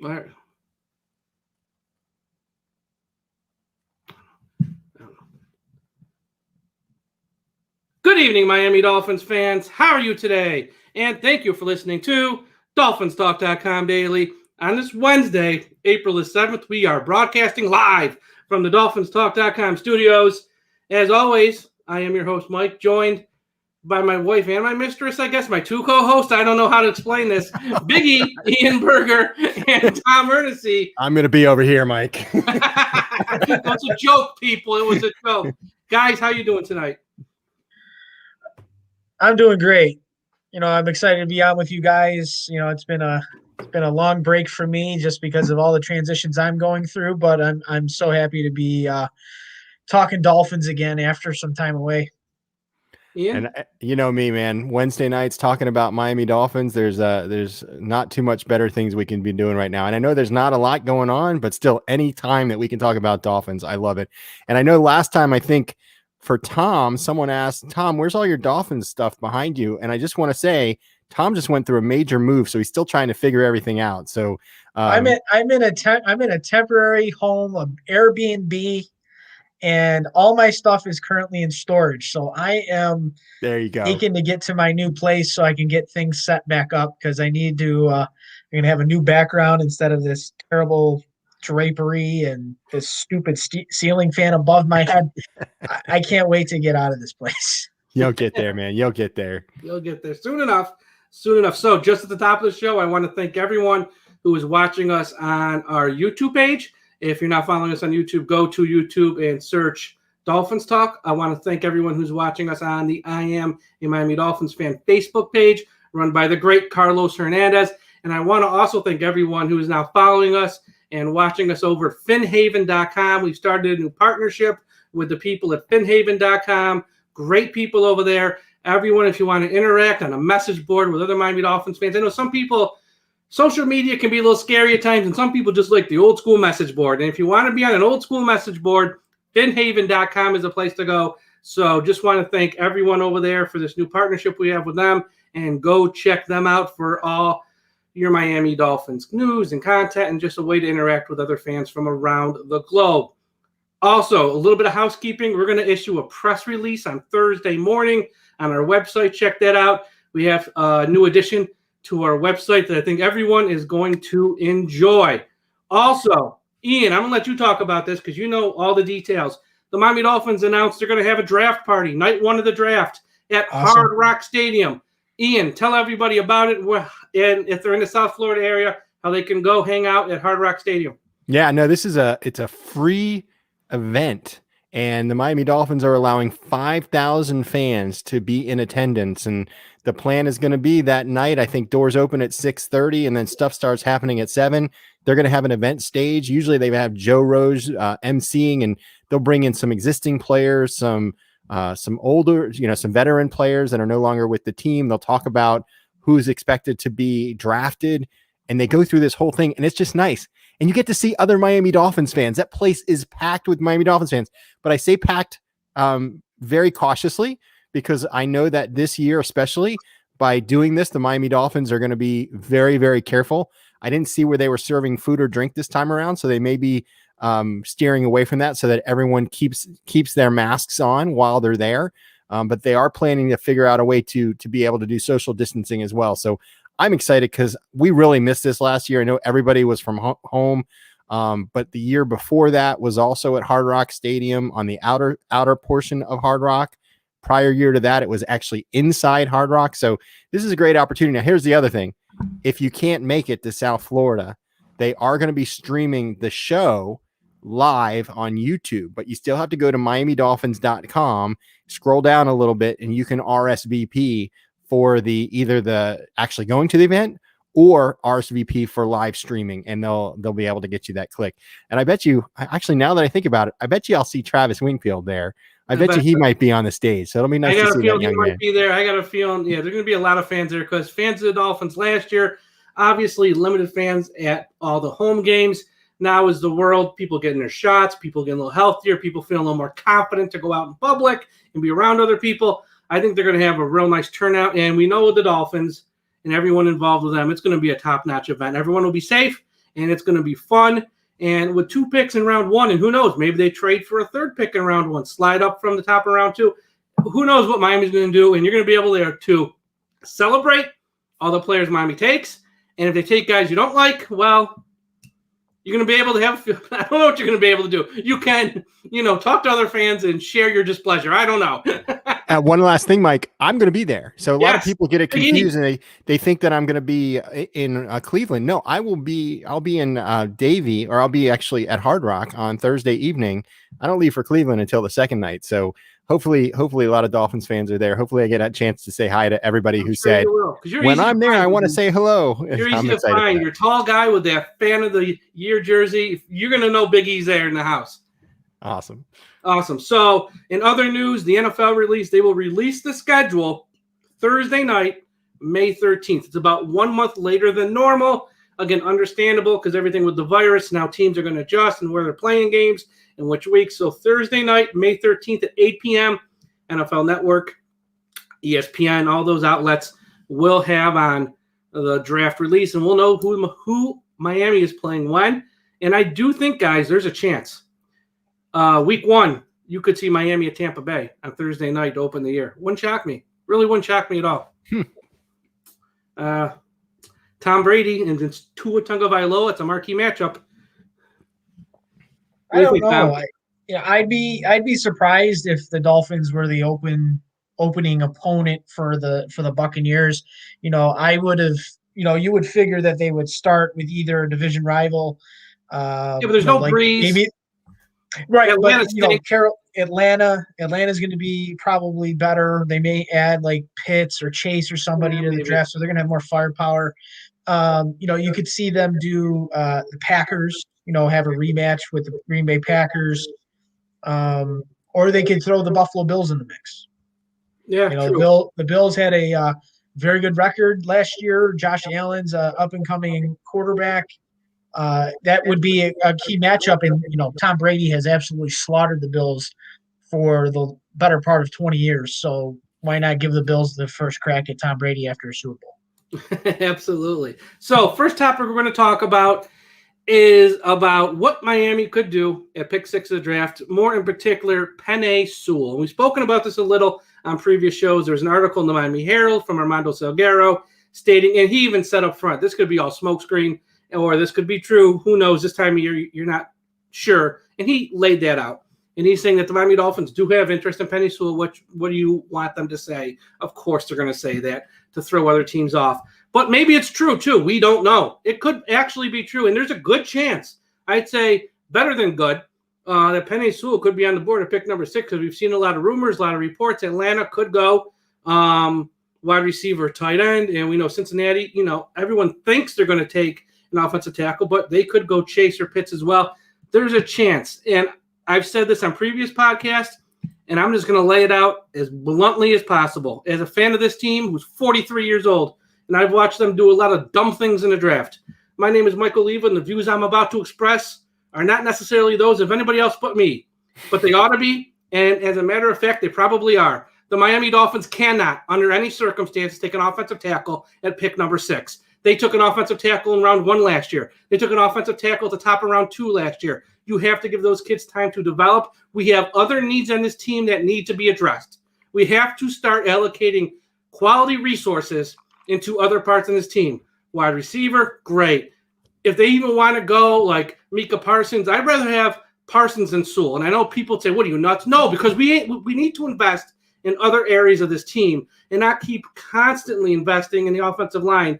All right. Good evening, Miami Dolphins fans. How are you today? And thank you for listening to DolphinsTalk.com Daily. On this Wednesday, April the 7th, we are broadcasting live from the DolphinsTalk.com studios. As always, I am your host, Mike, joined by my wife and my mistress, I guess, my two co-hosts. I don't know how to explain this. Biggie, Ian Berger, and Tom Ernest. I'm going to be over here, Mike. It was a joke, people. It was a joke. Guys, how you doing tonight? I'm doing great. I'm excited to be on with you guys. It's been a long break for me just because of all the transitions I'm going through, but I'm so happy to be talking Dolphins again after some time away. Ian? And you know me, man. Wednesday nights talking about Miami Dolphins. There's not too much better things we can be doing right now. And I know there's not a lot going on, but still, any time that we can talk about Dolphins, I love it. And I know last time, I think for Tom, someone asked, Tom, where's all your Dolphins stuff behind you? And I just want to say, Tom just went through a major move, so he's still trying to figure everything out. So I'm in a temporary home, of Airbnb. And all my stuff is currently in storage. So I am aching to get to my new place so I can get things set back up because I need to I'm going to have a new background instead of this terrible drapery and this stupid ceiling fan above my head. I can't wait to get out of this place. You'll get there, man. You'll get there. You'll get there soon enough. Soon enough. So just at the top of the show, I want to thank everyone who is watching us on our YouTube page. If you're not following us on YouTube, go to YouTube and search Dolphins Talk. I want to thank everyone who's watching us on the I Am a Miami Dolphins Fan Facebook page, run by the great Carlos Hernandez. And I want to also thank everyone who is now following us and watching us over at finhaven.com. We've started a new partnership with the people at finhaven.com. Great people over there. Everyone, if you want to interact on a message board with other Miami Dolphins fans. I know some people, social media can be a little scary at times, and some people just like the old school message board. And if you want to be on an old school message board, finhaven.com is a place to go. So just want to thank everyone over there for this new partnership we have with them, and go check them out for all your Miami Dolphins news and content and just a way to interact with other fans from around the globe. Also, a little bit of housekeeping. We're going to issue a press release on Thursday morning on our website. Check that out. We have a new addition to our website that I think everyone is going to enjoy. Also, Ian, I'm going to let you talk about this because you know all the details. The Miami Dolphins announced they're going to have a draft party, night one of the draft at Hard Rock Stadium. Ian, tell everybody about it, and if they're in the South Florida area, how they can go hang out at Hard Rock Stadium. Yeah, no, it's a free event, and the Miami Dolphins are allowing 5,000 fans to be in attendance, and the plan is going to be that night. I think doors open at 6:30, and then stuff starts happening at 7. They're going to have an event stage. Usually they have Joe Rose emceeing, and they'll bring in some existing players, some older, some veteran players that are no longer with the team. They'll talk about who's expected to be drafted, and they go through this whole thing, and it's just nice. And you get to see other Miami Dolphins fans. That place is packed with Miami Dolphins fans. But I say packed very cautiously, because I know that this year, especially by doing this, the Miami Dolphins are going to be very, very careful. I didn't see where they were serving food or drink this time around, so they may be steering away from that so that everyone keeps their masks on while they're there. But they are planning to figure out a way to be able to do social distancing as well. So I'm excited because we really missed this last year. I know everybody was from home, but the year before that was also at Hard Rock Stadium on the outer portion of Hard Rock. Prior year to that, it was actually inside Hard Rock. So this is a great opportunity. Now, here's the other thing. If you can't make it to South Florida, they are going to be streaming the show live on YouTube, but you still have to go to miamidolphins.com, scroll down a little bit, and you can RSVP for either the actually going to the event or RSVP for live streaming, and they'll be able to get you that click. And I bet you, actually, now that I think about it, I bet you I'll see Travis Wingfield there. I bet you he might be on the stage, so it'll be nice to see that young man. I got a feeling he might be there. I got a feeling, there's going to be a lot of fans there because fans of the Dolphins last year, obviously limited fans at all the home games. Now is the world, people getting their shots, people getting a little healthier, people feeling a little more confident to go out in public and be around other people. I think they're going to have a real nice turnout, and we know with the Dolphins and everyone involved with them, it's going to be a top-notch event. Everyone will be safe, and it's going to be fun. And with 2 picks in round 1, and who knows, maybe they trade for a 3rd pick in round 1, slide up from the top of round 2. Who knows what Miami's going to do, and you're going to be able there to celebrate all the players Miami takes. And if they take guys you don't like, well, you're going to be able to have – I don't know what you're going to be able to do. You can, talk to other fans and share your displeasure. I don't know. One last thing, Mike. I'm going to be there. So a lot of people get it confused and they think that I'm going to be in Cleveland. No, I'll be in Davie, or I'll be actually at Hard Rock on Thursday evening. I don't leave for Cleveland until the second night. So hopefully a lot of Dolphins fans are there. Hopefully I get a chance to say hi to everybody who said, when I'm there, I want to say hello. You're easy to find. You're a tall guy with that fan of the year jersey. You're going to know Big E's there in the house. Awesome. So in other news, the NFL they will release the schedule Thursday night, May 13th. It's about 1 month later than normal. Again, understandable because everything with the virus. Now teams are going to adjust and where they're playing games and which week. So Thursday night, May 13th at 8 p.m., NFL Network, ESPN, all those outlets will have on the draft release, and we'll know who Miami is playing when. And I do think, guys, there's a chance. Week 1, you could see Miami at Tampa Bay on Thursday night to open the year. Wouldn't shock me. Really wouldn't shock me at all. Tom Brady and it's Tua Tagovailoa. It's a marquee matchup. I don't know. I'd be surprised if the Dolphins were the opening opponent for the Buccaneers. I would have. You would figure that they would start with either a division rival. But there's no Breeze. Maybe. Right, Atlanta's going to be probably better. They may add like Pitts or Chase or somebody to the draft, so they're going to have more firepower. You could see them do the Packers. Have a rematch with the Green Bay Packers, or they could throw the Buffalo Bills in the mix. Yeah, the Bills had a very good record last year. Josh Allen's up and coming quarterback. That would be a key matchup. And, Tom Brady has absolutely slaughtered the Bills for the better part of 20 years. So why not give the Bills the first crack at Tom Brady after a Super Bowl? Absolutely. So first topic we're going to talk about is about what Miami could do at pick 6 of the draft, more in particular, Penei Sewell. We've spoken about this a little on previous shows. There's an article in the Miami Herald from Armando Salguero stating, and he even said up front, this could be all smokescreen, or this could be true. Who knows? This time of year, you're not sure. And he laid that out. And he's saying that the Miami Dolphins do have interest in Penei Sewell. What do you want them to say? Of course they're going to say that to throw other teams off. But maybe it's true, too. We don't know. It could actually be true. And there's a good chance, I'd say better than good, that Penei Sewell could be on the board at pick number 6 because we've seen a lot of rumors, a lot of reports. Atlanta could go wide receiver, tight end. And we know Cincinnati, everyone thinks they're going to take an offensive tackle, but they could go Chase or Pitts as well. There's a chance. And I've said this on previous podcasts, and I'm just going to lay it out as bluntly as possible. As a fan of this team who's 43 years old, and I've watched them do a lot of dumb things in the draft. My name is Michael Leva, and the views I'm about to express are not necessarily those of anybody else but me. But they ought to be, and as a matter of fact, they probably are. The Miami Dolphins cannot, under any circumstance, take an offensive tackle at pick number 6. They took an offensive tackle in round 1 last year. They took an offensive tackle at the top of round 2 last year. You have to give those kids time to develop. We have other needs on this team that need to be addressed. We have to start allocating quality resources into other parts of this team. Wide receiver, great. If they even want to go like Micah Parsons, I'd rather have Parsons than Sewell. And I know people say, what are you, nuts? No, because we need to invest in other areas of this team and not keep constantly investing in the offensive line,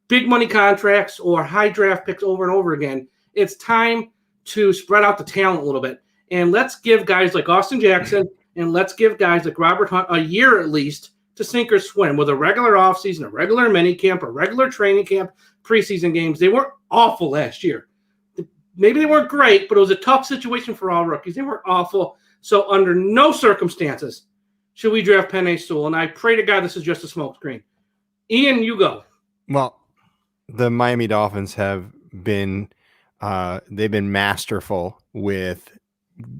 big money contracts or high draft picks over and over again. It's time to spread out the talent a little bit. And let's give guys like Austin Jackson and let's give guys like Robert Hunt a year at least to sink or swim with a regular offseason, a regular minicamp, a regular training camp, preseason games. They weren't awful last year. Maybe they weren't great, but it was a tough situation for all rookies. They weren't awful. So under no circumstances should we draft Penei Sewell. And I pray to God this is just a smokescreen. Ian, you go. Well, the Miami Dolphins have been they've been masterful with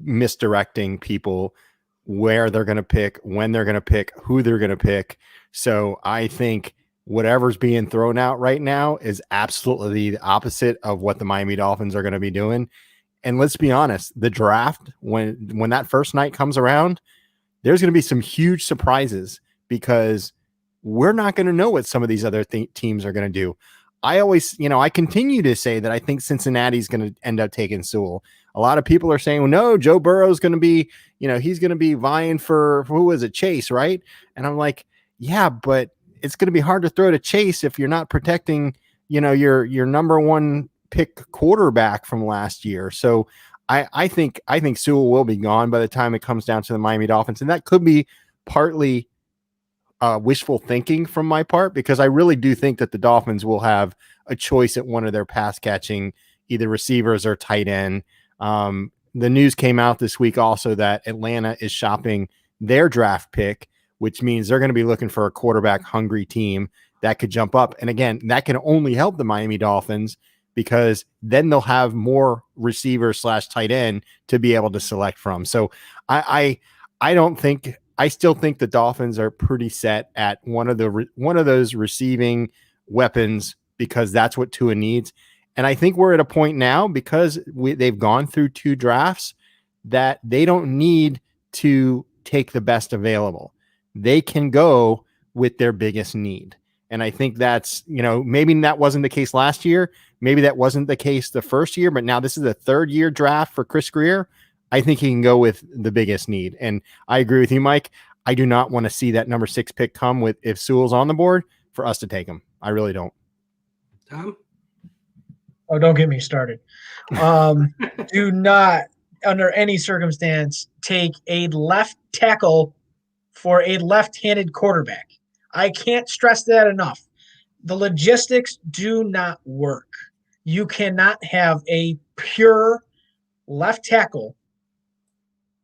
misdirecting people where they're going to pick, when they're going to pick, who they're going to pick. So I think whatever's being thrown out right now is absolutely the opposite of what the Miami Dolphins are going to be doing. And let's be honest, the draft, when that first night comes around, there's going to be some huge surprises because we're not going to know what some of these other teams are going to do. I always, I continue to say that I think Cincinnati's going to end up taking Sewell. A lot of people are saying, well, no, Joe Burrow's going to be, he's going to be vying for, who was it, Chase, right? And I'm like, yeah, but it's going to be hard to throw to Chase if you're not protecting, your number one pick quarterback from last year. So I think Sewell will be gone by the time it comes down to the Miami Dolphins. And that could be partly wishful thinking from my part, because I really do think that the Dolphins will have a choice at one of their pass catching, either receivers or tight end. The news came out this week also that Atlanta is shopping their draft pick, which means they're going to be looking for a quarterback hungry team that could jump up. And again, that can only help the Miami Dolphins because then they'll have more receivers / tight end to be able to select from. So I still think the Dolphins are pretty set at one of those receiving weapons because that's what Tua needs. And I think we're at a point now because they've gone through 2 drafts that they don't need to take the best available. They can go with their biggest need. And I think that's, maybe that wasn't the case last year. Maybe that wasn't the case the first year, but now this is the 3rd year draft for Chris Greer. I think he can go with the biggest need. And I agree with you, Mike. I do not want to see that number 6 pick come with if Sewell's on the board for us to take him. I really don't. Tom? Oh, don't get me started. Do not, under any circumstance, take a left tackle for a left-handed quarterback. I can't stress that enough. The logistics do not work. You cannot have a pure left tackle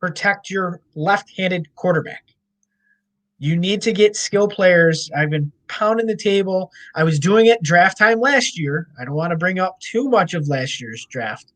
protect your left-handed quarterback. You need to get skill players. I've been pounding the table. I was doing it draft time last year. I don't want to bring up too much of last year's draft,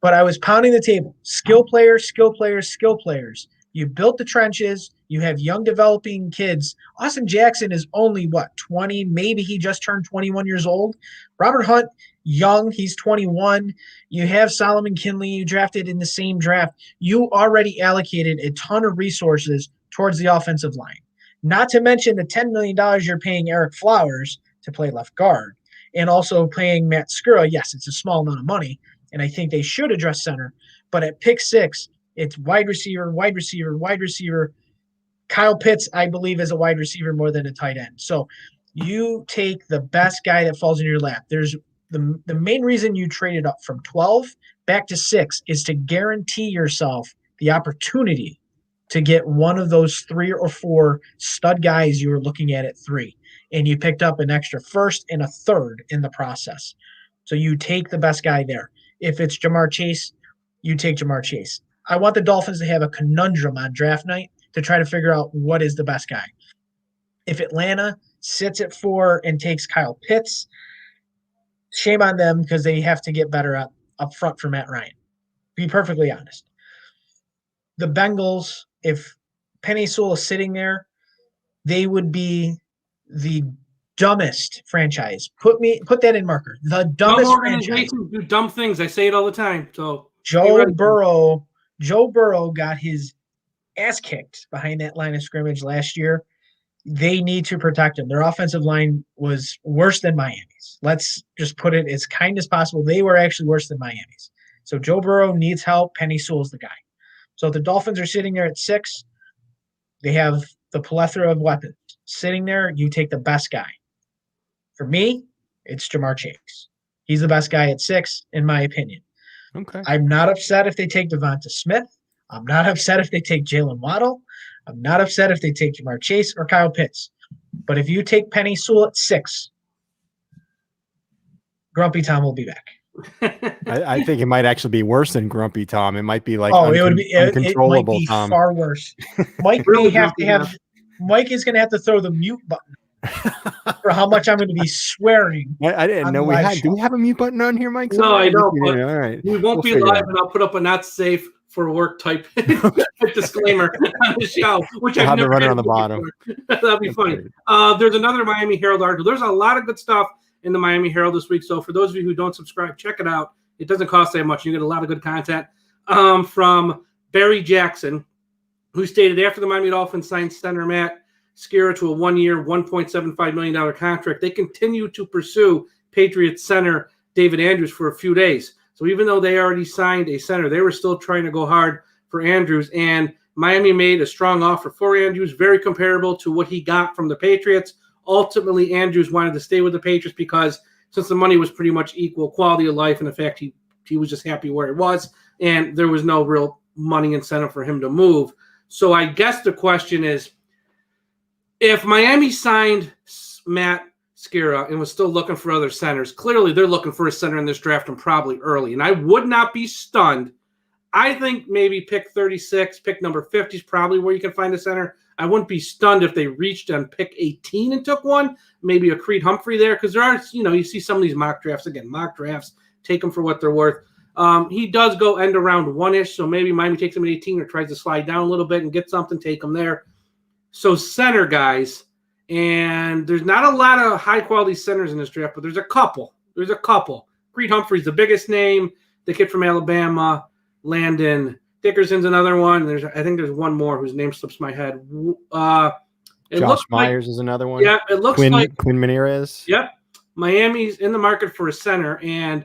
but I was pounding the table. Skill players, skill players, skill players. You built the trenches. You have young developing kids. Austin Jackson is only, 20? Maybe he just turned 21 years old. Robert Hunt, young. He's 21. You have Solomon Kinley. You drafted in the same draft. You already allocated a ton of resources towards the offensive line. Not to mention the $10 million you're paying Eric Flowers to play left guard and also paying Matt Skura. Yes, it's a small amount of money, and I think they should address center. But at pick 6, it's wide receiver, wide receiver, wide receiver. Kyle Pitts, I believe, is a wide receiver more than a tight end. So you take the best guy that falls in your lap. There's the main reason you traded up from 12 back to 6 is to guarantee yourself the opportunity to get one of those 3 or 4 stud guys you were looking at 3. And you picked up an extra first and a third in the process. So you take the best guy there. If it's Jamar Chase, you take Jamar Chase. I want the Dolphins to have a conundrum on draft night to try to figure out what is the best guy. If Atlanta sits at 4 and takes Kyle Pitts, shame on them because they have to get better up front for Matt Ryan. Be perfectly honest. The Bengals, if Penei Sewell is sitting there, they would be the dumbest franchise. Put that in marker. The dumbest franchise. Do dumb things. I say it all the time. So Joe Burrow got his ass kicked behind that line of scrimmage last year. They need to protect him. Their offensive line was worse than Miami's. Let's just put it as kind as possible. They were actually worse than Miami's. So Joe Burrow needs help. Penei Sewell's the guy. So if the Dolphins are sitting there at 6, they have the plethora of weapons. Sitting there, you take the best guy. For me, it's Jamar Chase. He's the best guy at 6, in my opinion. Okay. I'm not upset if they take Devonta Smith. I'm not upset if they take Jalen Waddle. I'm not upset if they take Jamar Chase or Kyle Pitts. But if you take Penei Sewell at 6, Grumpy Tom will be back. I think it might actually be worse than Grumpy Tom. It might be like uncontrollable. It might be Tom. Far worse. Mike may have to have. Mike is going to have to throw the mute button for how much I'm going to be swearing. I didn't know we had. Do we have a mute button on here, Mike? No, I don't. All right. We won't be live, and I'll put up a not safe for work type disclaimer on the show, which I've never running had on the bottom. That'd be funny. There's another Miami Herald article. There's a lot of good stuff in the Miami Herald this week. So for those of you who don't subscribe, check it out. It doesn't cost that much. You get a lot of good content from Barry Jackson, who stated after the Miami Dolphins signed center Matt Skura to a 1-year, $1.75 million contract, they continue to pursue Patriots center David Andrews for a few days. So even though they already signed a center, they were still trying to go hard for Andrews. And Miami made a strong offer for Andrews, very comparable to what he got from the Patriots. Ultimately, Andrews wanted to stay with the Patriots because since the money was pretty much equal, quality of life, and the fact he was just happy where he was, and there was no real money incentive for him to move. So I guess the question is, if Miami signed Matt Skura and was still looking for other centers, clearly they're looking for a center in this draft and probably early. And I would not be stunned. I think maybe pick 36, pick number 50 is probably where you can find a center. I wouldn't be stunned if they reached on pick 18 and took one, maybe a Creed Humphrey there, because there are, you see some of these mock drafts. Again, mock drafts, take them for what they're worth. He does go end around one-ish, so maybe Miami takes him at 18 or tries to slide down a little bit and get something, take him there. So center guys, and there's not a lot of high-quality centers in this draft, but there's a couple. Creed Humphrey's the biggest name, the kid from Alabama. Landon Dickerson's another one. I think there's one more whose name slips my head. Josh Myers is another one. Yeah, it looks like Quinn Menierez. Yep. Miami's in the market for a center, and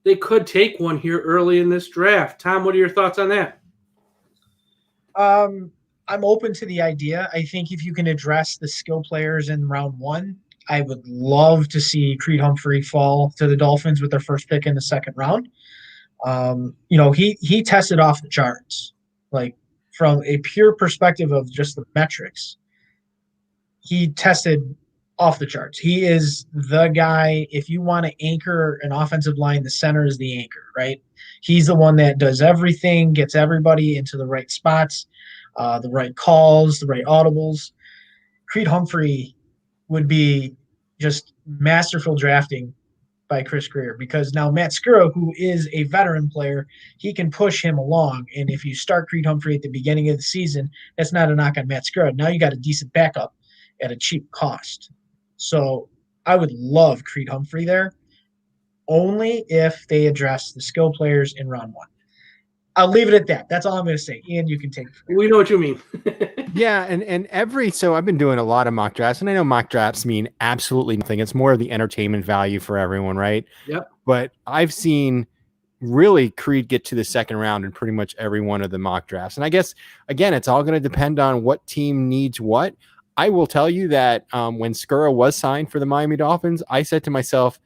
they could take one here early in this draft. Tom, what are your thoughts on that? I'm open to the idea. I think if you can address the skill players in round one, I would love to see Creed Humphrey fall to the Dolphins with their first pick in the second round. He tested off the charts, like from a pure perspective of just the metrics. He tested off the charts. He is the guy. If you want to anchor an offensive line, the center is the anchor, right? He's the one that does everything, gets everybody into the right spots, the right calls, the right audibles. Creed Humphrey would be just masterful drafting by Chris Grier, because now Matt Skura, who is a veteran player, he can push him along. And if you start Creed Humphrey at the beginning of the season, that's not a knock on Matt Skura. Now you got a decent backup at a cheap cost. So I would love Creed Humphrey there, only if they address the skill players in round one. I'll leave it at that. That's all I'm going to say. Ian, you can take it. We know what you mean. Yeah, and so I've been doing a lot of mock drafts, and I know mock drafts mean absolutely nothing. It's more of the entertainment value for everyone, right? Yep. But I've seen really Creed get to the second round in pretty much every one of the mock drafts. And I guess, again, it's all going to depend on what team needs what. I will tell you that when Skura was signed for the Miami Dolphins, I said to myself,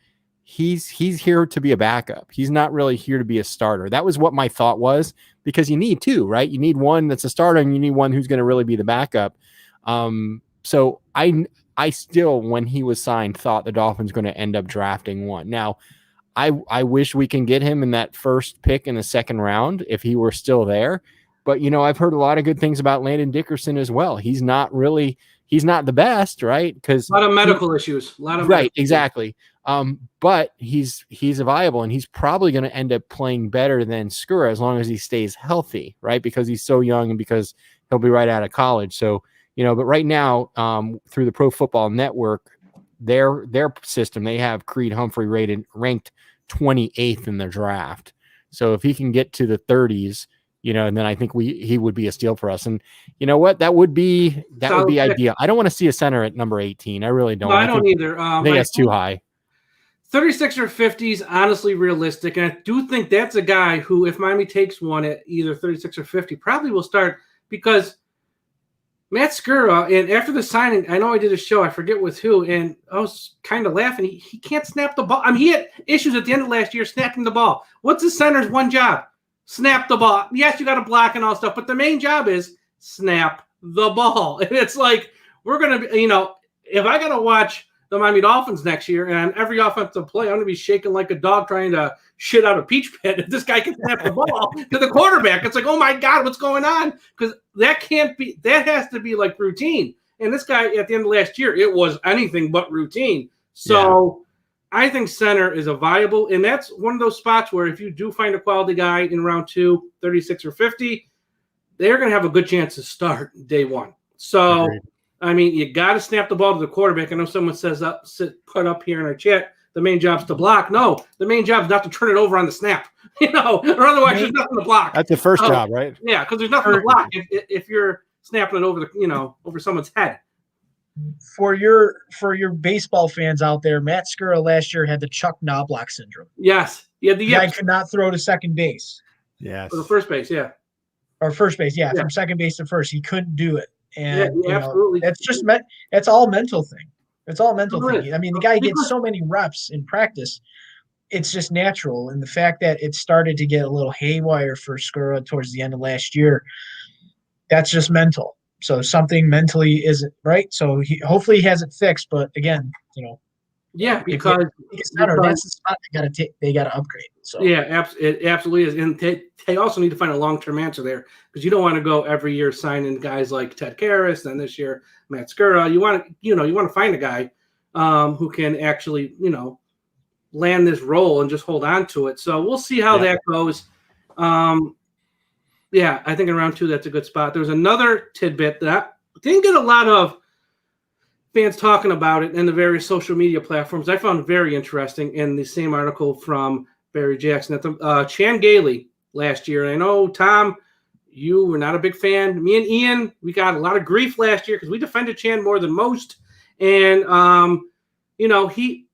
he's here to be a backup. He's not really here to be a starter. That was what my thought was, because you need two, right? You need one that's a starter, and you need one who's going to really be the backup. So I still, when he was signed, thought the Dolphins going to end up drafting one. Now, I wish we can get him in that first pick in the second round if he were still there. But, I've heard a lot of good things about Landon Dickerson as well. He's not the best, right? Because a lot of medical issues. Right, exactly. But he's viable, and he's probably going to end up playing better than Skura as long as he stays healthy, right? Because he's so young and because he'll be right out of college. So, but right now, through the Pro Football Network, their system, they have Creed Humphrey ranked 28th in the draft. So if he can get to the 30s, and then I think he would be a steal for us. And you know what? That would be ideal. I don't want to see a center at number 18. I really don't. No, I don't either. I think that's too high. 36 or 50 is honestly realistic. And I do think that's a guy who, if Miami takes one at either 36 or 50, probably will start, because Matt Skura, and after the signing, I know I did a show, I forget with who, and I was kind of laughing. He can't snap the ball. I mean, he had issues at the end of last year snapping the ball. What's the center's one job? Snap the ball. Yes, you got to block and all stuff, but the main job is snap the ball. And it's like, we're going to be, if I got to watch the Miami Dolphins next year, and every offensive play, I'm going to be shaking like a dog trying to shit out a peach pit. If this guy can snap the ball to the quarterback, it's like, oh my God, what's going on? Because that has to be like routine. And this guy at the end of last year, it was anything but routine. So I think center is a viable, and that's one of those spots where if you do find a quality guy in round 2, 36 or 50, they're going to have a good chance to start day one. So, Agreed. I mean, you got to snap the ball to the quarterback. I know someone says put up here in our chat, the main job's to block. No, the main job is not to turn it over on the snap, or otherwise there's nothing to block. That's the first job, right? Yeah, because there's nothing to block if you're snapping it over over someone's head. For your baseball fans out there, Matt Skura last year had the Chuck Knobloch syndrome. Yes. Yeah, the guy could not throw to second base. Yes. Or the first base, yeah. Or first base, yeah. From second base to first. He couldn't do it. And absolutely. That's all mental thing. It's all mental thing. I mean, the guy gets so many reps in practice. It's just natural. And the fact that it started to get a little haywire for Skura towards the end of last year, that's just mental. So something mentally isn't right. So hopefully he has it fixed. But again, yeah, because that's the spot they got to upgrade. So yeah, it absolutely is, and they also need to find a long-term answer there because you don't want to go every year signing guys like Ted Karras and this year Matt Skura. You want to find a guy who can actually land this role and just hold on to it. So we'll see how that goes. Yeah, I think in round 2 that's a good spot. There's another tidbit that didn't get a lot of fans talking about it in the various social media platforms. I found very interesting in the same article from Barry Jackson. Chan Gailey last year. I know, Tom, you were not a big fan. Me and Ian, we got a lot of grief last year because we defended Chan more than most. And, he,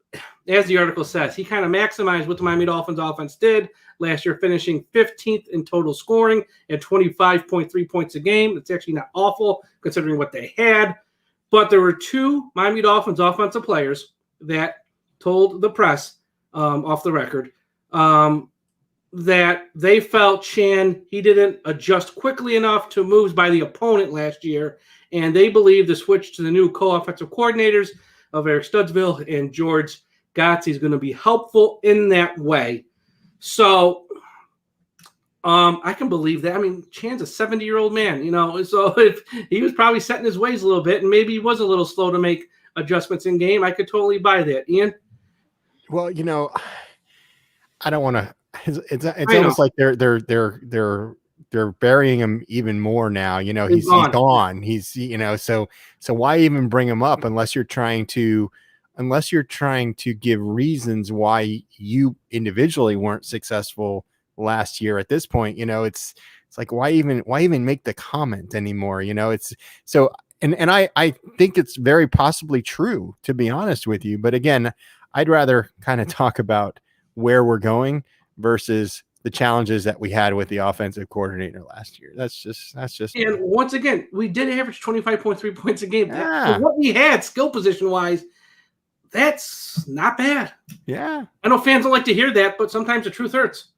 as the article says, he kind of maximized what the Miami Dolphins offense did last year, finishing 15th in total scoring at 25.3 points a game. It's actually not awful considering what they had. But there were 2 Miami Dolphins offensive players that told the press off the record that they felt he didn't adjust quickly enough to moves by the opponent last year. And they believe the switch to the new co-offensive coordinators of Eric Studsville and George Gotze is going to be helpful in that way. So I can believe that. I mean, Chan's a 70-year-old man, so if he was probably setting his ways a little bit and maybe he was a little slow to make adjustments in game, I could totally buy that. Ian? Well, I don't want to. It's almost like they're burying him even more now. He's gone. He's so why even bring him up unless you're trying to give reasons why you individually weren't successful last year. At this point, it's like why even make the comment anymore? It's so and I think it's very possibly true, to be honest with you. But again, I'd rather kind of talk about where we're going versus the challenges that we had with the offensive coordinator last year. That's just. And once again, we did average 25.3 points a game. Yeah. For what we had skill position wise, that's not bad. Yeah. I know fans don't like to hear that, but sometimes the truth hurts.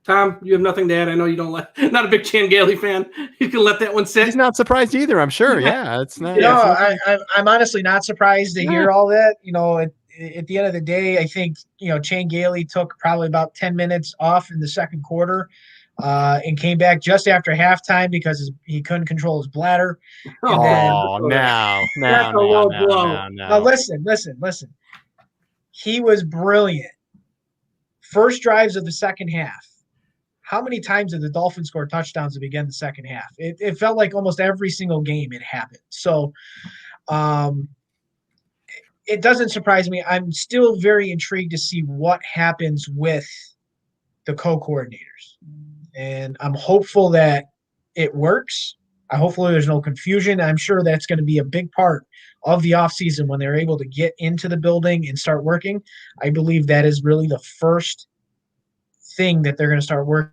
Tom, you have nothing to add. I know you don't not a big Chan Gailey fan. You can let that one sit. He's not surprised either, I'm sure. Yeah, it's not. I'm honestly not surprised to hear all that. At the end of the day, I think Chan Gailey took probably about 10 minutes off in the second quarter, and came back just after halftime because he couldn't control his bladder. Now, listen. He was brilliant. First drives of the second half. How many times did the Dolphins score touchdowns to begin the second half? It felt like almost every single game it happened. So it doesn't surprise me. I'm still very intrigued to see what happens with the co-coordinators. And I'm hopeful that it works. Hopefully there's no confusion. I'm sure that's going to be a big part of the offseason when they're able to get into the building and start working. I believe that is really the first thing that they're going to start working,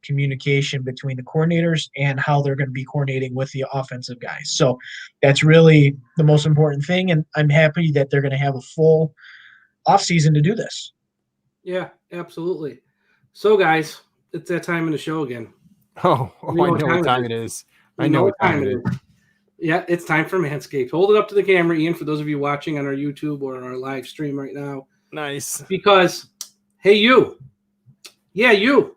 communication between the coordinators and how they're going to be coordinating with the offensive guys. So that's really the most important thing. And I'm happy that they're going to have a full offseason to do this. Yeah, absolutely. So guys, it's that time in the show again. I know what time it is. I know what time it is. Yeah, it's time for Manscaped. Hold it up to the camera, Ian, for those of you watching on our YouTube or on our live stream right now. Nice. Because, hey, you. Yeah, you.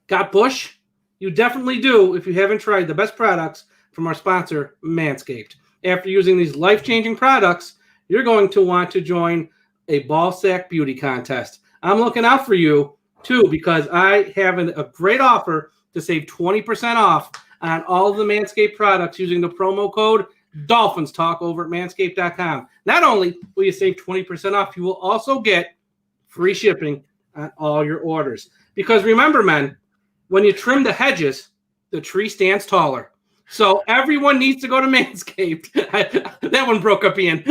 Got bush? You definitely do if you haven't tried the best products from our sponsor, Manscaped. After using these life-changing products, you're going to want to join a ball sack beauty contest. I'm looking out for you too because I have a great offer to save 20% off on all of the Manscaped products using the promo code Dolphins Talk over at manscaped.com. Not only will you save 20% off, you will also get free shipping on all your orders. Because remember, men, when you trim the hedges, the tree stands taller. So everyone needs to go to Manscaped. That one broke up, Ian.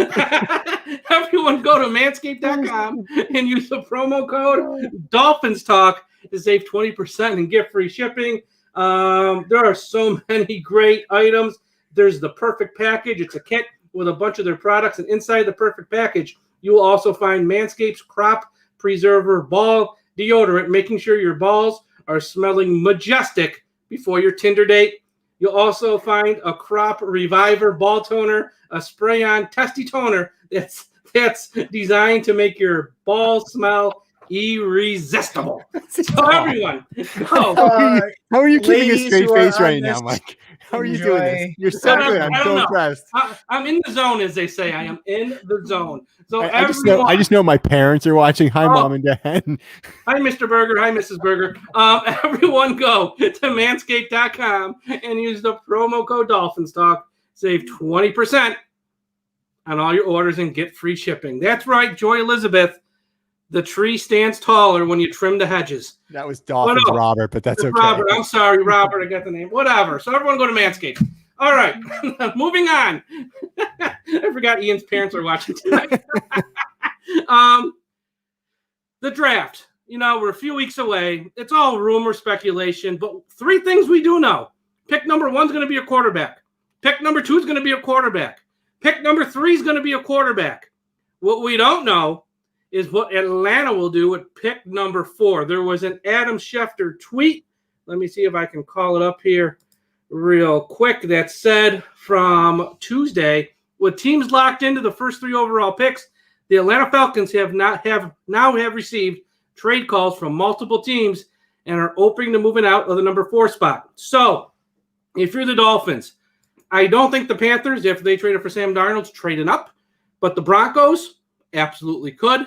Everyone go to manscaped.com and use the promo code Dolphins Talk to save 20% and get free shipping. There are so many great items. There's the Perfect Package. It's a kit with a bunch of their products. And inside the Perfect Package, you will also find Manscaped's Crop Preserver Ball Deodorant, making sure your balls are smelling majestic before your Tinder date. You'll also find a Crop Reviver Ball Toner, a spray-on testy toner that's designed to make your balls smell irresistible. So everyone, go. How are you keeping a straight face right now, Mike? How are you doing this? You're so good. I'm so impressed. I'm in the zone, as they say. I am in the zone. So I just know my parents are watching. Hi, Mom and Dad. Hi, Mr. Berger. Hi, Mrs. Berger. Everyone go to manscaped.com and use the promo code Dolphins Talk. Save 20% on all your orders and get free shipping. That's right, Joy Elizabeth. The tree stands taller when you trim the hedges. That was Dolphins Robert, but that's okay. Robert, I'm sorry, Robert. I got the name. Whatever. So everyone go to Manscaped. All right. Moving on. I forgot Ian's parents are watching tonight. The draft. We're a few weeks away. It's all rumor, speculation, but 3 things we do know. Pick number 1 is going to be a quarterback. Pick number 2 is going to be a quarterback. Pick number 3 is going to be a quarterback. What we don't know is what Atlanta will do with pick number 4. There was an Adam Schefter tweet. Let me see if I can call it up here real quick. That said from Tuesday, with teams locked into the first 3 overall picks, the Atlanta Falcons have now received trade calls from multiple teams and are open to moving out of the number 4 spot. So if you're the Dolphins, I don't think the Panthers, if they traded for Sam Darnold, trading up, but the Broncos absolutely could.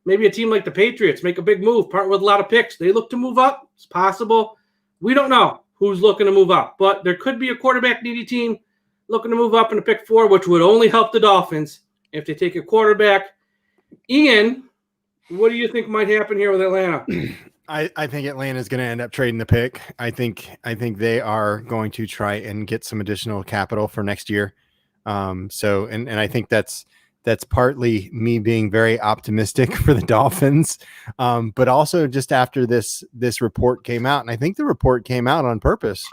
Maybe a team like the Patriots make a big move, part with a lot of picks. They look to move up. It's possible. We don't know who's looking to move up, but there could be a quarterback needy team looking to move up into pick 4, which would only help the Dolphins if they take a quarterback. Ian, what do you think might happen here with Atlanta? I think Atlanta is going to end up trading the pick. I think they are going to try and get some additional capital for next year. And I think that's partly me being very optimistic for the Dolphins, but also just after this report came out. And I think the report came out on purpose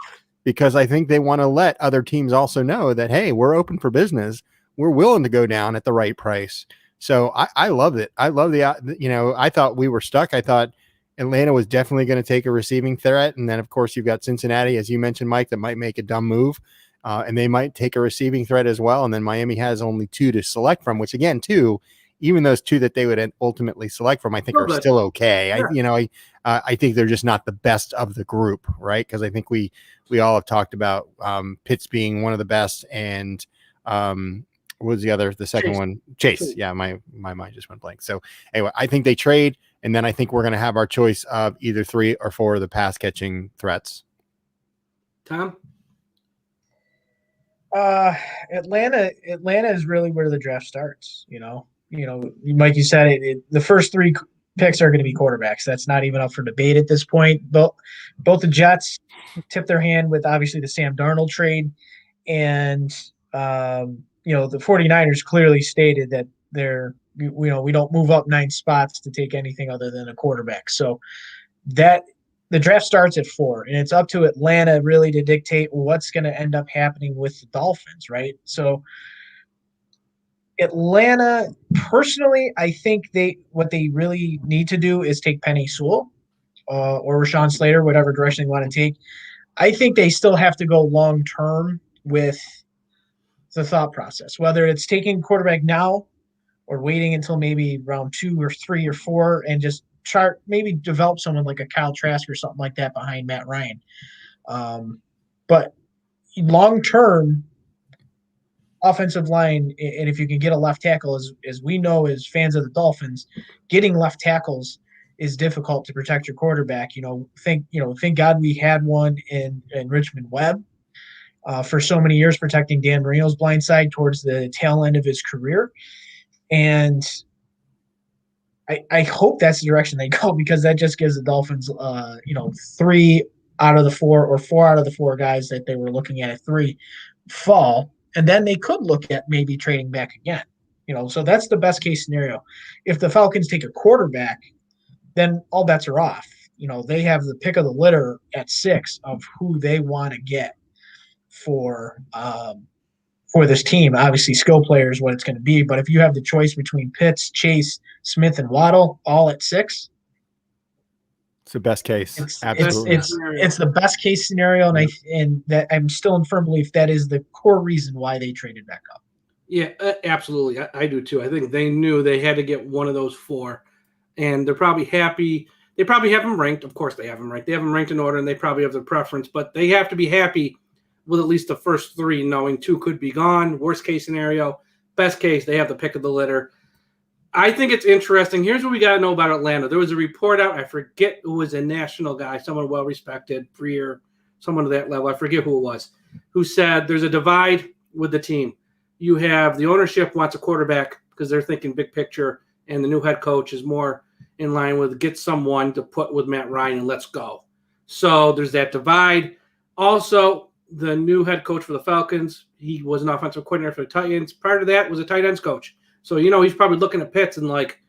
because I think they want to let other teams also know that, hey, we're open for business. We're willing to go down at the right price. So I love it. I love I thought we were stuck. I thought Atlanta was definitely going to take a receiving threat. And then, of course, you've got Cincinnati, as you mentioned, Mike, that might make a dumb move. And they might take a receiving threat as well. And then Miami has only 2 to select from, which again, 2, even those 2 that they would ultimately select from, I think are still okay. Yeah. I think they're just not the best of the group, right? Because I think we all have talked about Pitts being one of the best, and what was the second one? Chase. Yeah, my mind just went blank. So anyway, I think they trade, and then I think we're going to have our choice of either 3 or 4 of the pass catching threats. Tom? Atlanta is really where the draft starts. Like you said, the first 3 picks are going to be quarterbacks. That's not even up for debate at this point. Both the Jets tipped their hand with obviously the Sam Darnold trade, and the 49ers clearly stated that we don't move up 9 spots to take anything other than a quarterback. So that the draft starts at 4, and it's up to Atlanta really to dictate what's going to end up happening with the Dolphins, right? So Atlanta, personally, I think what they really need to do is take Penny Sewell or Rashawn Slater, whatever direction they want to take. I think they still have to go long-term with the thought process, whether it's taking quarterback now or waiting until maybe round 2 or 3 or 4 and just maybe develop someone like a Kyle Trask or something like that behind Matt Ryan. But long term, offensive line, and if you can get a left tackle, as we know as fans of the Dolphins, getting left tackles is difficult to protect your quarterback. Thank God we had one in Richmond Webb for so many years, protecting Dan Marino's blind side towards the tail end of his career. And I hope that's the direction they go, because that just gives the Dolphins, 3 out of the 4 or 4 out of the 4 guys that they were looking at 3 fall. And then they could look at maybe trading back again. So that's the best case scenario. If the Falcons take a quarterback, then all bets are off. They have the pick of the litter at 6 of who they want to get for this team. Obviously, skill player is what it's going to be. But if you have the choice between Pitts, Chase, Smith, and Waddle, all at 6, it's the best case. Absolutely, it's the best case scenario, and that I'm still in firm belief that is the core reason why they traded back up. Yeah, absolutely. I do too. I think they knew they had to get one of those 4, and they're probably happy. They probably have them ranked. Of course, they have them ranked. They have them ranked in order, and they probably have their preference. But they have to be happy with at least the first 3, knowing 2 could be gone. Worst case scenario, best case, they have the pick of the litter. I think it's interesting. Here's what we got to know about Atlanta. There was a report out. I forget who was a national guy, someone well-respected, Freer, someone to that level. I forget who it was, who said there's a divide with the team. You have the ownership wants a quarterback because they're thinking big picture, and the new head coach is more in line with get someone to put with Matt Ryan and let's go. So there's that divide. Also, the new head coach for the Falcons, he was an offensive coordinator for the Titans. Prior to that, was a tight ends coach. So, he's probably looking at Pitts and like,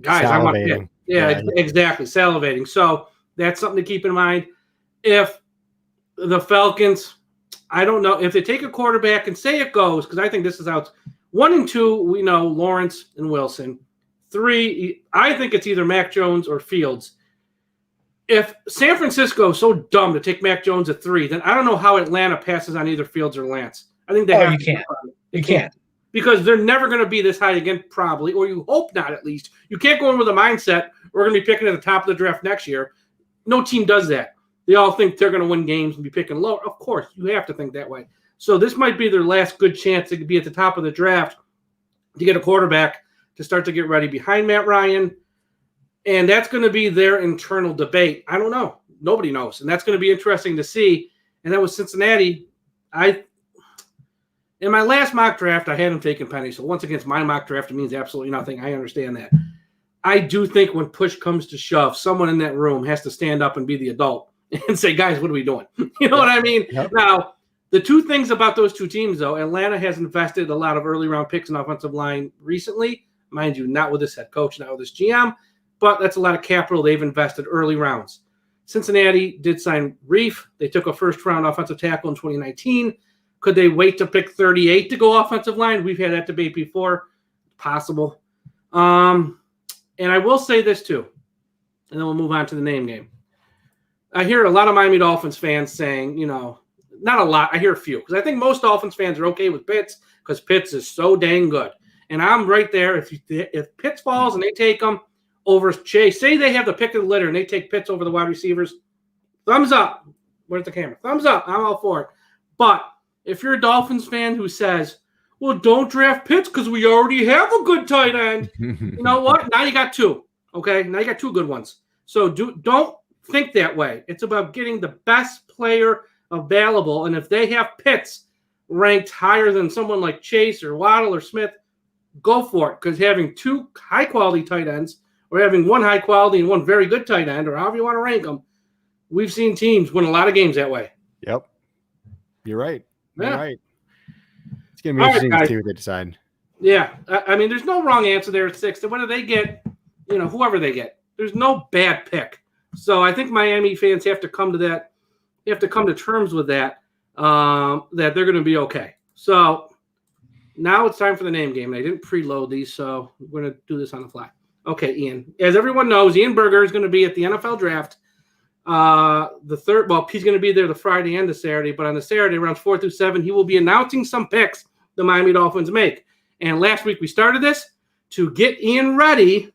guys, I want Pitts. Yeah, exactly, salivating. So that's something to keep in mind. If the Falcons, I don't know, if they take a quarterback and say it goes, because I think this is how it's 1 and 2, we know Lawrence and Wilson. 3, I think it's either Mac Jones or Fields. If San Francisco is so dumb to take Mac Jones at 3, then I don't know how Atlanta passes on either Fields or Lance. I think they have to. You can't. Because they're never going to be this high again, probably, or you hope not at least. You can't go in with a mindset, we're going to be picking at the top of the draft next year. No team does that. They all think they're going to win games and be picking low. Of course, you have to think that way. So this might be their last good chance to be at the top of the draft to get a quarterback to start to get ready behind Matt Ryan. And that's going to be their internal debate. I don't know. Nobody knows. And that's going to be interesting to see. And that was Cincinnati. In my last mock draft, I had him taking Penny. So once again, it's my mock draft. It means absolutely nothing. I understand that. I do think when push comes to shove, someone in that room has to stand up and be the adult and say, guys, what are we doing? You know what I mean? Yep. Now, the 2 things about those 2 teams, though, Atlanta has invested a lot of early round picks in offensive line recently. Mind you, not with this head coach, not with this GM, but that's a lot of capital they've invested early rounds. Cincinnati did sign Reif. They took a first-round offensive tackle in 2019. Could they wait to pick 38 to go offensive line? We've had that debate before. Possible. And I will say this too, and then we'll move on to the name game. I hear a lot of Miami Dolphins fans saying, not a lot. I hear a few, because I think most Dolphins fans are okay with Pitts because Pitts is so dang good. And I'm right there. If Pitts falls and they take him over Chase, say they have the pick of the litter and they take Pitts over the wide receivers, thumbs up. Where's the camera? Thumbs up. I'm all for it. But if you're a Dolphins fan who says, well, don't draft Pitts because we already have a good tight end, you know what? Now you got 2. Okay? Now you got 2 good ones. So don't think that way. It's about getting the best player available. And if they have Pitts ranked higher than someone like Chase or Waddle or Smith, go for it. Because having 2 high-quality tight ends or having 1 high-quality and 1 very good tight end, or however you want to rank them, we've seen teams win a lot of games that way. Yep. You're right. Yeah. You're right. It's going to be interesting to see what they decide. Yeah. I mean, there's no wrong answer there at 6. Whether they get, whoever they get, there's no bad pick. So I think Miami fans have to come to that. They have to come to terms with that, that they're going to be okay. So now it's time for the name game. I didn't preload these, so we're going to do this on the fly. Okay, Ian. As everyone knows, Ian Berger is going to be at the NFL draft. The third, he's going to be there the Friday and the Saturday, but on the Saturday, rounds 4 through 7, he will be announcing some picks the Miami Dolphins make. And last week we started this to get Ian ready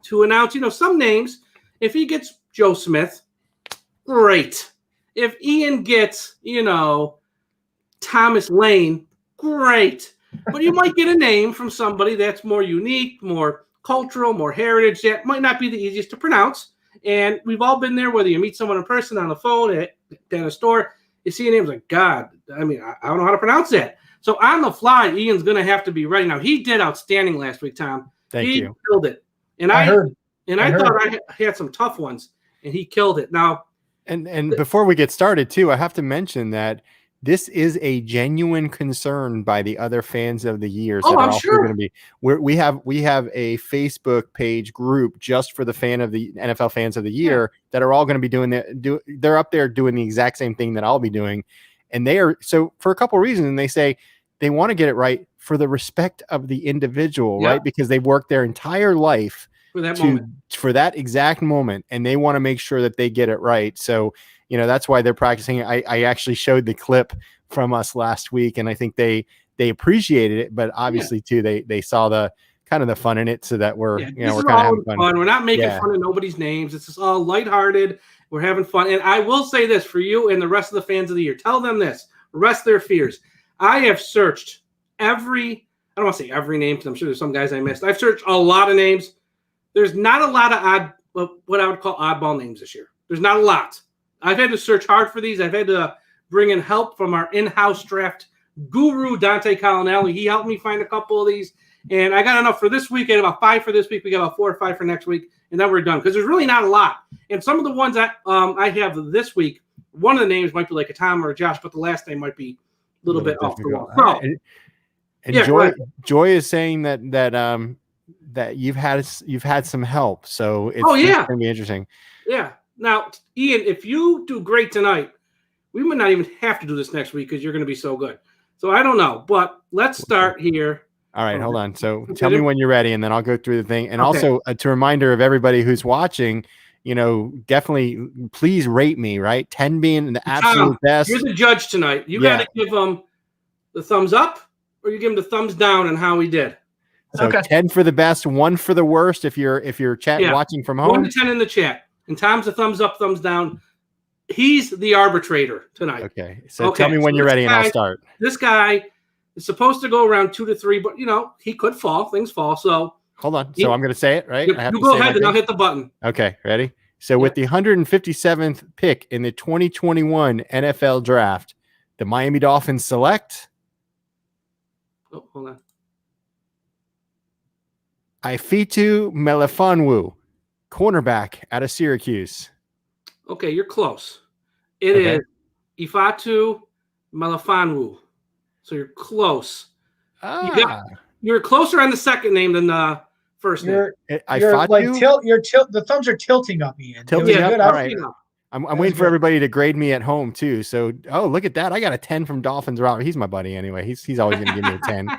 to announce, some names. If he gets Joe Smith, great. If Ian gets, Thomas Lane, great. But you might get a name from somebody that's more unique, more cultural, more heritage. That might not be the easiest to pronounce. And we've all been there, whether you meet someone in person, on the phone, at a store, you see a name, like, God, I mean, I don't know how to pronounce that. So on the fly, Ian's going to have to be ready. Now, he did outstanding last week, Tom. Thank you. He killed it. And I thought I had some tough ones, and he killed it. Now, and before we get started, too, I have to mention that this is a genuine concern by the other fans of the years. Oh, that are I'm also sure. Going to be. We have a Facebook page group just for the NFL fans of the year that are all going to be doing they're up there doing the exact same thing that I'll be doing, and they are so for a couple of reasons. And they say they want to get it right for the respect of the individual, right? Because they worked their entire life for that exact moment, and they want to make sure that they get it right. So, that's why they're practicing. I actually showed the clip from us last week, and I think they appreciated it, but obviously too, they saw the kind of the fun in it, so that we're kind of having fun. We're not making fun of nobody's names. It's just all lighthearted. We're having fun. And I will say this for you and the rest of the fans of the year, tell them this, rest their fears. I have searched I don't want to say every name, because I'm sure there's some guys I missed. I've searched a lot of names. There's not a lot of what I would call oddball names this year. There's not a lot. I've had to search hard for these. I've had to bring in help from our in-house draft guru, Dante Colonelli. He helped me find a couple of these, and I got enough for this week. I had about 5 for this week. We got about 4 or 5 for next week, and then we're done, because there's really not a lot. And some of the ones that I have this week, one of the names might be like a Tom or a Josh, but the last name might be a little bit off the wall. So, and Joy is saying that you've had some help, so it's going to be interesting. Yeah. Now, Ian, if you do great tonight, we might not even have to do this next week, because you're going to be so good. So I don't know, but let's start here. All right, hold on. So tell me when you're ready, and then I'll go through the thing. And also, to reminder of everybody who's watching, definitely please rate me, right? 10 being the absolute best. You're the judge tonight. You got to give them the thumbs up, or you give them the thumbs down on how we did. So 10 for the best, 1 for the worst if you're watching from home. 1 to 10 in the chat. And Tom's a thumbs up, thumbs down. He's the arbitrator tonight. Okay. So tell me when you're ready, and I'll start. This guy is supposed to go around 2 to 3, but he could fall. Things fall. So hold on. So I'm going to say it, right? You go ahead, and I'll hit the button. Okay. Ready? So with the 157th pick in the 2021 NFL Draft, the Miami Dolphins select. Oh, hold on. Ifeatu Melifonwu, cornerback out of Syracuse. Okay, you're close. It is Ifeatu Melifonwu. So you're close. You're closer on the second name than the first name. The thumbs are tilting up, Ian. Tilting up. All right. I'm waiting for everybody to grade me at home too. So, look at that! I got a 10 from Dolphins Robert. He's my buddy anyway. He's always going to give me a 10.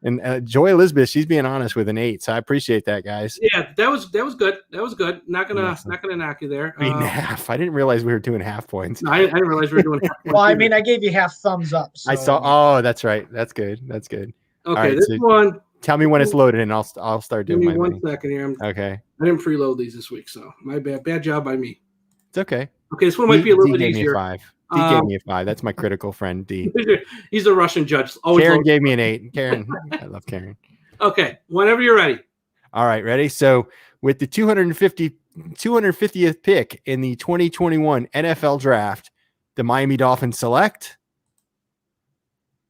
And Joy Elizabeth, she's being honest with an 8. So I appreciate that, guys. Yeah, that was good. That was good. Not gonna knock you there. Half. I didn't realize we were doing half points. No, I didn't realize we were doing half points. Well, I mean, I gave you half thumbs up. So. I saw. Oh, that's right. That's good. That's good. Okay, right, this one. Tell me when it's loaded, and I'll start doing my thing. 1 second here. Okay. I didn't preload these this week, so my bad. Bad job by me. It's okay. Okay, this one might be a little bit easier. D gave me a 5. That's my critical friend, D. He's a Russian judge. Karen gave me an 8. Karen, I love Karen. Okay, whenever you're ready. All right, ready? So with the 250th pick in the 2021 NFL Draft, the Miami Dolphins select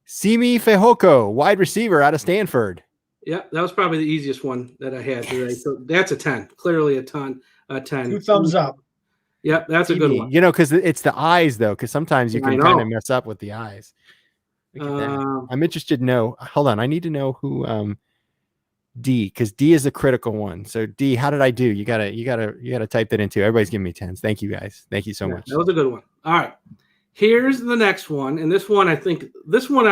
Simi Fehoko, wide receiver out of Stanford. Yeah, that was probably the easiest one that I had today. So that's a 10. Clearly a 10. 2 thumbs up. Yep, that's a good one. Because it's the eyes, though, because sometimes you can kind of mess up with the eyes. I'm interested to know. Hold on. I need to know who D, because D is a critical one. So D, how did I do? You gotta type that into. Everybody's giving me 10s. Thank you guys. Thank you so much. That was a good one. All right. Here's the next one. And this one I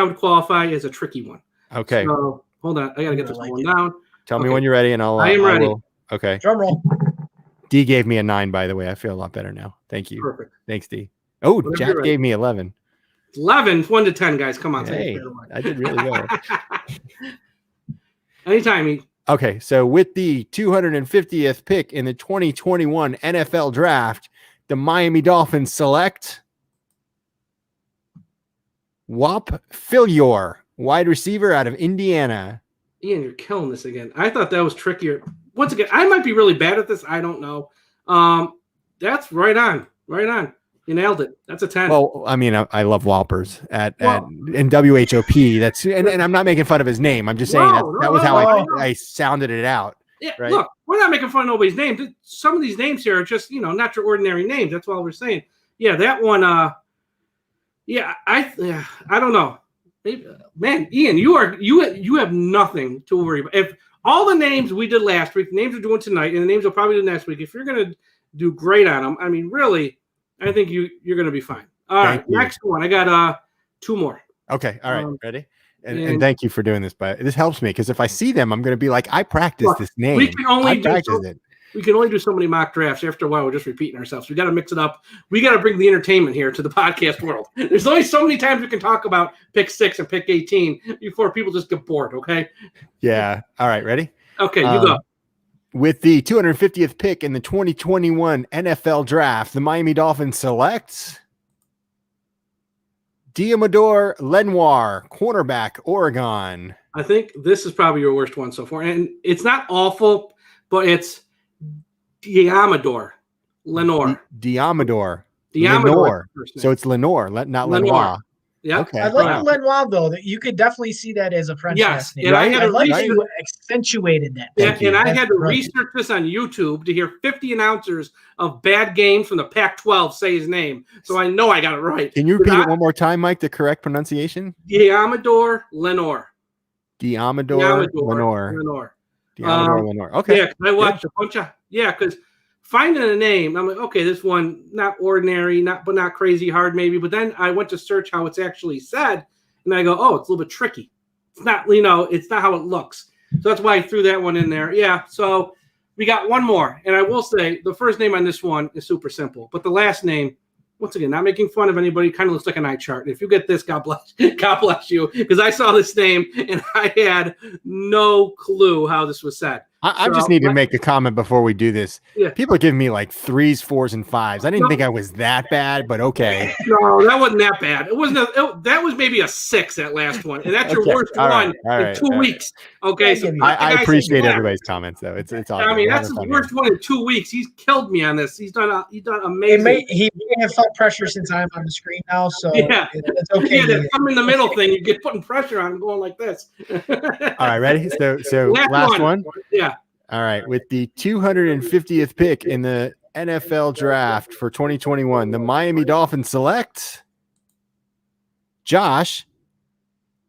would qualify as a tricky one. Okay. So hold on. I gotta get this one down. Tell me when you're ready, and I am ready. Okay. Drum roll. D gave me a 9, by the way. I feel a lot better now. Thank you. Perfect. Thanks, D. Oh, Jack gave me 11. 11, 1 to 10, guys. Come on. Hey, I did really well. Anytime. Okay, so with the 250th pick in the 2021 NFL Draft, the Miami Dolphins select Whop Filior, wide receiver out of Indiana. Ian, you're killing this again. I thought that was trickier. Once again, I might be really bad at this. I don't know. That's right on. Right on. You nailed it. That's a 10. Well, I mean, I love Whoppers in WHOP. That's and I'm not making fun of his name. I'm just saying that was how I sounded it out. Yeah, right? Look, we're not making fun of nobody's name. Some of these names here are just, not your ordinary names. That's all we're saying. Yeah, that one. I don't know. Man, Ian, you have nothing to worry about. If all the names we did last week, the names we're doing tonight, and the names we'll probably do next week, if you're going to do great on them, I mean, really, I think you're going to be fine. All right, next one. I got 2 more. Okay, all right, ready? And thank you for doing this, but this helps me because if I see them, I'm going to be like, I practiced this name. We can only do so many mock drafts. After a while, we're just repeating ourselves. We got to mix it up. We got to bring the entertainment here to the podcast world. There's only so many times we can talk about pick 6 and pick 18 before people just get bored. Okay. Yeah. All right. Ready? Okay. You go. With the 250th pick in the 2021 NFL Draft, the Miami Dolphins select Diamador Lenoir, cornerback, Oregon. I think this is probably your worst one so far. And it's not awful, but it's Diamador Lenoir. Diamador. So it's Lenoir, not Lenoir. Yeah. Okay. I like Lenoir, though. That you could definitely see that as a French last name. And I like that you accentuated that. I had to research this on YouTube to hear 50 announcers of bad games from the Pac-12 say his name, so I know I got it right. Can you repeat it one more time, Mike? The correct pronunciation? Diamador Lenoir. Diamador Lenoir. Okay. Yeah, I watched a bunch of because finding a name, I'm like, okay, this one not ordinary, but not crazy hard maybe. But then I went to search how it's actually said, and I go, oh, it's a little bit tricky. It's not, it's not how it looks. So that's why I threw that one in there. Yeah. So we got one more, and I will say the first name on this one is super simple, but the last name, once again, not making fun of anybody, kind of looks like an eye chart. If you get this, God bless you, because I saw this name and I had no clue how this was said. I just need to make a comment before we do this. Yeah. People are giving me like 3s, 4s, and 5s. I didn't think I was that bad, but okay. No, that wasn't that bad. It wasn't. That was maybe a 6, that last one, and that's your worst one in 2 weeks. Okay, so I appreciate everybody's comments, though. It's all. I mean, that's his worst one in 2 weeks. He's killed me on this. He's done amazing. He may have felt pressure since I'm on the screen now, so it's okay. Yeah, that come in the middle thing, you get putting pressure on him going like this. All right, ready? So last one. Yeah. All right, with the 250th pick in the NFL Draft for 2021, the Miami Dolphins select Josh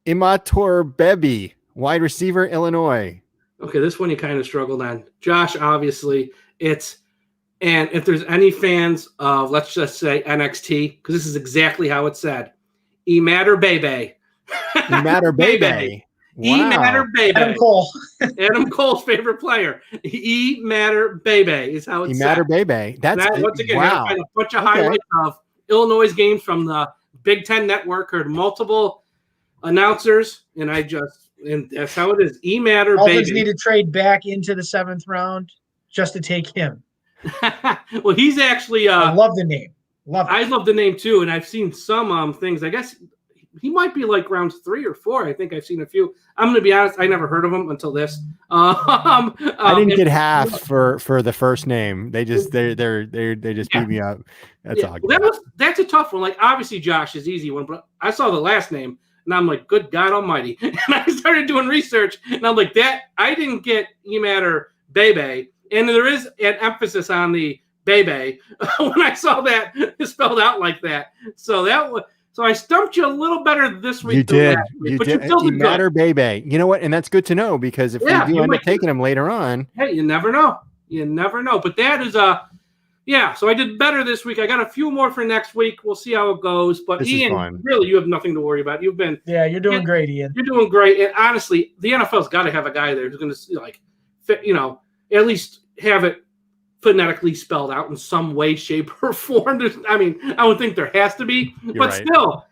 Imatorbhebhe, wide receiver, Illinois. Okay, this one you kind of struggled on. Josh, obviously, and if there's any fans of, let's just say NXT, because this is exactly how it's said, Imatorbhebhe. Imatorbhebhe. Wow. Adam Cole. Adam Cole's favorite player. Imatorbhebhe is how it's said. Imatorbhebhe. That's once again, wow. I find a bunch of highlights of Illinois games from the Big Ten Network. Heard multiple announcers, and that's how it is. Imatorbhebhe. Dolphins need to trade back into the 7th round just to take him. Well, he's actually. I love the name. I love the name too, and I've seen some things. I guess he might be like rounds 3 or 4. I think I've seen a few. I'm going to be honest. I never heard of him until this. I didn't get half for the first name. They just they just beat me up. That's all. That's a tough one. Like obviously Josh is easy one, but I saw the last name and I'm like, good God Almighty! And I started doing research and I'm like, that I didn't get Imatorbhebhe, and there is an emphasis on the Bebe when I saw that spelled out like that. So I stumped you a little better this week. You did. You did. Imatorbhebhe. You know what? And that's good to know because if we do end up taking him later on. Hey, you never know. But that is so I did better this week. I got a few more for next week. We'll see how it goes. But this Ian, really, you have nothing to worry about. You're doing great, Ian. You're doing great. And honestly, the NFL's got to have a guy there who's going to at least have it phonetically spelled out in some way, shape, or form. I would think there has to be, but still,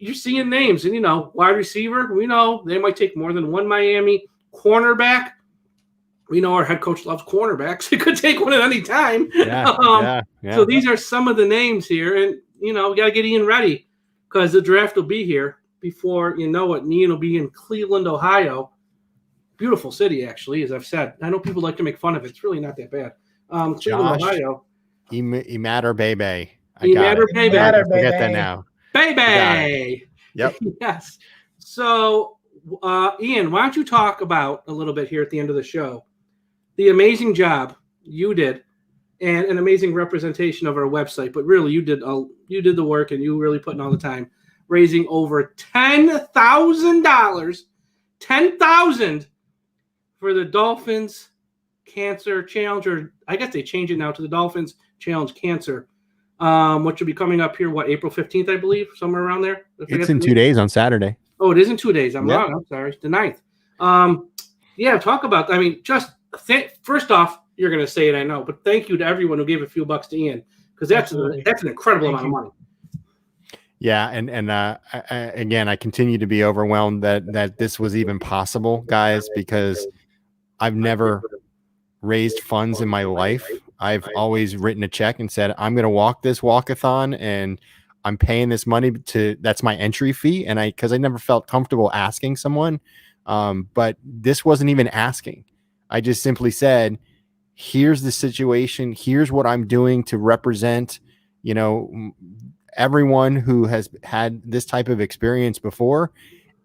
you're seeing names, and wide receiver. We know they might take more than one. Miami cornerback. We know our head coach loves cornerbacks. He could take one at any time. Yeah. So these are some of the names here, and we got to get Ian ready because the draft will be here before you know it, Ian will be in Cleveland, Ohio. Beautiful city, actually, as I've said. I know people like to make fun of it. It's really not that bad. Cleveland, Josh, Ohio. You matter, baby. You matter, baby. Forget that now. Baby. Yep. Yes. So, Ian, why don't you talk about a little bit here at the end of the show the amazing job you did and an amazing representation of our website. But really, you did the work and you really put in all the time, raising over $10,000, $10,000 for the Dolphins Cancer Challenge, or I guess they changed it now to the Dolphins Challenge Cancer, which will be coming up here, April 15th, I believe, somewhere around there. It's in 2 days on Saturday. Oh, it is in 2 days. I'm wrong. I'm sorry. The 9th. Talk about, first off, you're going to say it, I know, but thank you to everyone who gave a few bucks to Ian, because that's an incredible amount of money. Yeah, and again, I continue to be overwhelmed that this was even possible, guys, because I've never raised funds in my life. I've always written a check and said, I'm going to walk this walkathon and I'm paying this money that's my entry fee. And because I never felt comfortable asking someone. But this wasn't even asking. I just simply said, here's the situation. Here's what I'm doing to represent, everyone who has had this type of experience before.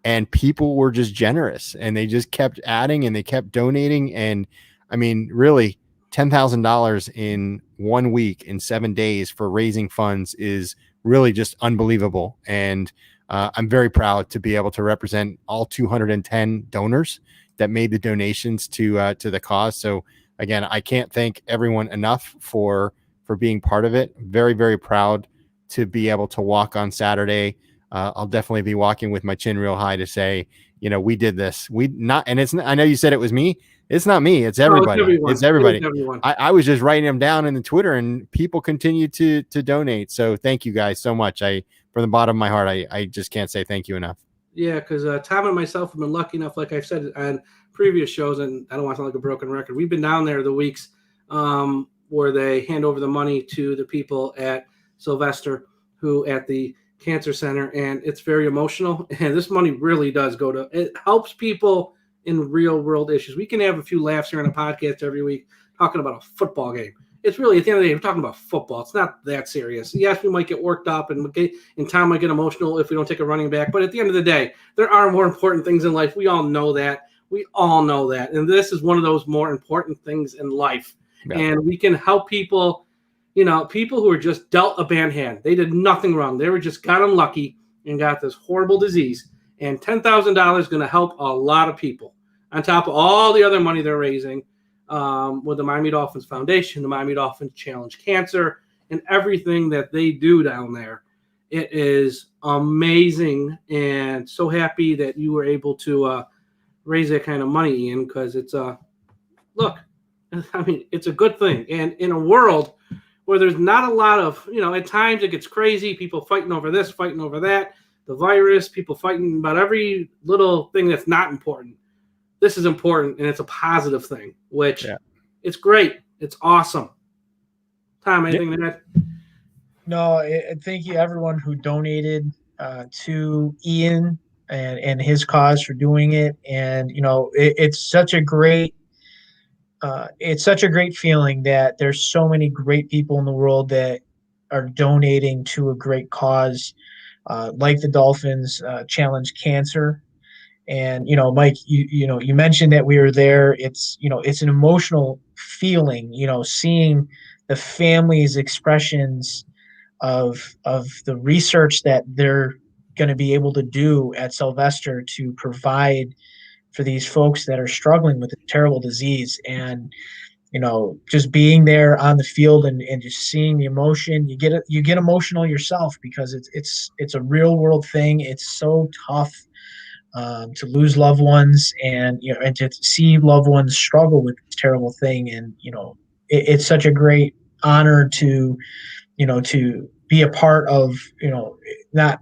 And people were just generous and they just kept adding and they kept donating. And I mean, really, $10,000 in 1 week, in 7 days for raising funds is really just unbelievable. And I'm very proud to be able to represent all 210 donors that made the donations to the cause. So again, I can't thank everyone enough for being part of it. Very, very proud to be able to walk on Saturday. I'll definitely be walking with my chin real high to say, we did this. I know you said it was me. It's not me. It's everybody. It's everybody. I was just writing them down in the Twitter, and people continue to donate. So thank you guys so much. From the bottom of my heart, I just can't say thank you enough. Yeah, because Tom and myself have been lucky enough, like I've said on previous shows, and I don't want to sound like a broken record. We've been down there the weeks where they hand over the money to the people at Sylvester, who at the Cancer Center, and it's very emotional. And this money really does it helps people in real world issues. We can have a few laughs here on a podcast every week talking about a football game. It's really, at the end of the day, we're talking about football. It's not that serious. Yes, we might get worked up and Tom might get emotional if we don't take a running back. But at the end of the day, there are more important things in life. We all know that. And this is one of those more important things in life. Yeah. And we can help people, people who are just dealt a bad hand. They did nothing wrong. They were just got unlucky and got this horrible disease. And $10,000 is going to help a lot of people on top of all the other money they're raising with the Miami Dolphins Foundation, the Miami Dolphins Challenge Cancer, and everything that they do down there. It is amazing, and so happy that you were able to raise that kind of money, Ian, because it's it's a good thing. And in a world where there's not a lot of, at times it gets crazy, people fighting over this, fighting over that, the virus, people fighting about every little thing that's not important. This is important, and it's a positive thing, which it's great. It's awesome. Tom, anything to add? No, thank you everyone who donated to Ian and his cause for doing it. And, it's such a great feeling that there's so many great people in the world that are donating to a great cause, like the Dolphins Challenge Cancer. And, Mike, you mentioned that we were there. It's an emotional feeling, seeing the family's expressions of the research that they're going to be able to do at Sylvester to provide for these folks that are struggling with a terrible disease. And, just being there on the field and just seeing the emotion, you get emotional yourself, because it's a real world thing. It's so tough to lose loved ones and to see loved ones struggle with this terrible thing. And, it's such a great honor to be a part of, not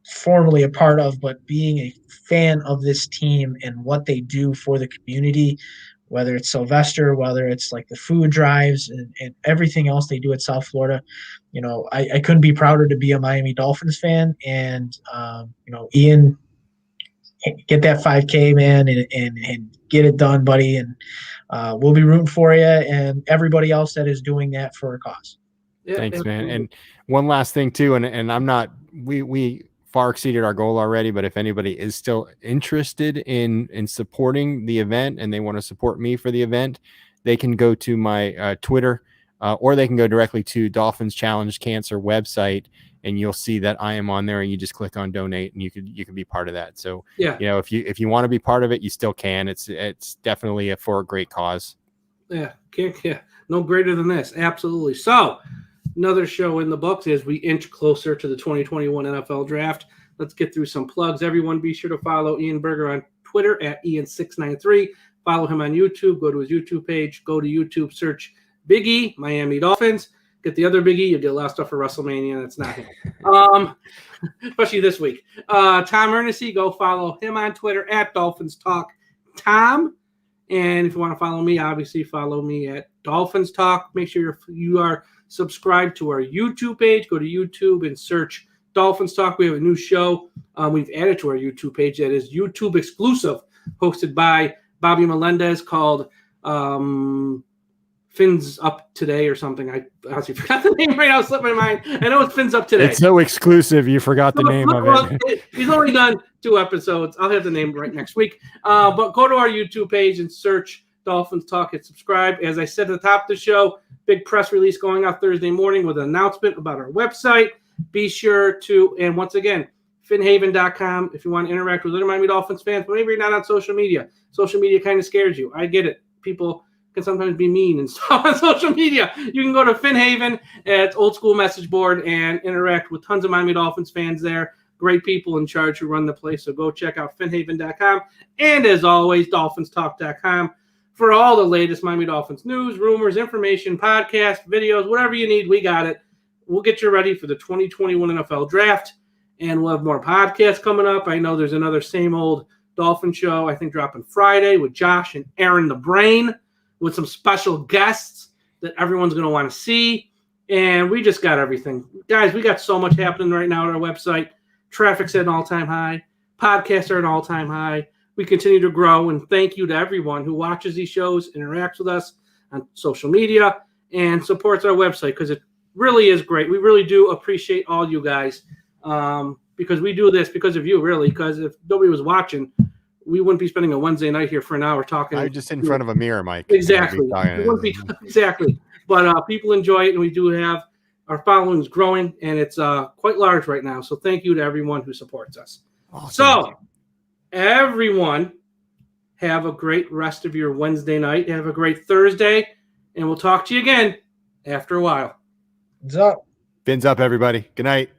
formally a part of, but being a fan of this team and what they do for the community. whether it's Sylvester, whether it's like the food drives and everything else they do at South Florida. I couldn't be prouder to be a Miami Dolphins fan. And, Ian, get that 5K, man, and get it done, buddy. And we'll be rooting for you and everybody else that is doing that for a cause. Yeah, thanks, man. And one last thing too, and I'm not, we far exceeded our goal already, but if anybody is still interested in supporting the event and they want to support me for the event, they can go to my Twitter or they can go directly to Dolphins Challenge Cancer website, and you'll see that I am on there, and you just click on donate and you can be part of that. So yeah, if you want to be part of it, you still can. It's definitely for a great cause. Yeah, no greater than this. Absolutely. So another show in the books as we inch closer to the 2021 NFL Draft. Let's get through some plugs. Everyone, be sure to follow Ian Berger on Twitter at Ian693. Follow him on YouTube. Go to his YouTube page. Go to YouTube, search Big E, Miami Dolphins. Get the other Big E. You'll get a lot of stuff for WrestleMania. That's not him. Especially this week. Tom Ernest, go follow him on Twitter at Dolphins Talk Tom. And if you want to follow me, obviously follow me at Dolphins Talk. Make sure you are subscribed to our YouTube page. Go to YouTube and search Dolphins Talk. We have a new show we've added to our YouTube page that is YouTube exclusive, hosted by Bobby Melendez, called Fins Up Today or something. I honestly forgot the name right now. It slipped my mind. I know it's Fins Up Today. It's so exclusive, you forgot the name of it. He's only done 2 episodes. I'll have the name right next week. But go to our YouTube page and search Dolphins Talk and subscribe. As I said at the top of the show, big press release going out Thursday morning with an announcement about our website. Be sure to, and once again, finhaven.com if you want to interact with other Miami Dolphins fans, but maybe you're not on social media. Social media kind of scares you. I get it. People can sometimes be mean and stuff on social media. You can go to Finhaven, it's old school message board, and interact with tons of Miami Dolphins fans there. Great people in charge who run the place. So go check out finhaven.com. And as always, dolphinstalk.com for all the latest Miami Dolphins news, rumors, information, podcasts, videos, whatever you need, we got it. We'll get you ready for the 2021 NFL Draft, and we'll have more podcasts coming up. I know there's another same old Dolphin show, I think, dropping Friday with Josh and Aaron the Brain, with some special guests that everyone's going to want to see. And we just got everything. Guys, we got so much happening right now at our website. Traffic's at an all-time high. Podcasts are at an all-time high. We continue to grow, and thank you to everyone who watches these shows, interacts with us on social media, and supports our website, because it really is great. We really do appreciate all you guys, because we do this because of you, really, because if nobody was watching, we wouldn't be spending a Wednesday night here for an hour talking. I'm just in front of a mirror, Mike. Exactly. Exactly. But people enjoy it, and we do have our following is growing, and it's quite large right now. So thank you to everyone who supports us. Awesome. So everyone, have a great rest of your Wednesday night. Have a great Thursday, and we'll talk to you again after a while. Fins up. Fins up, everybody. Good night.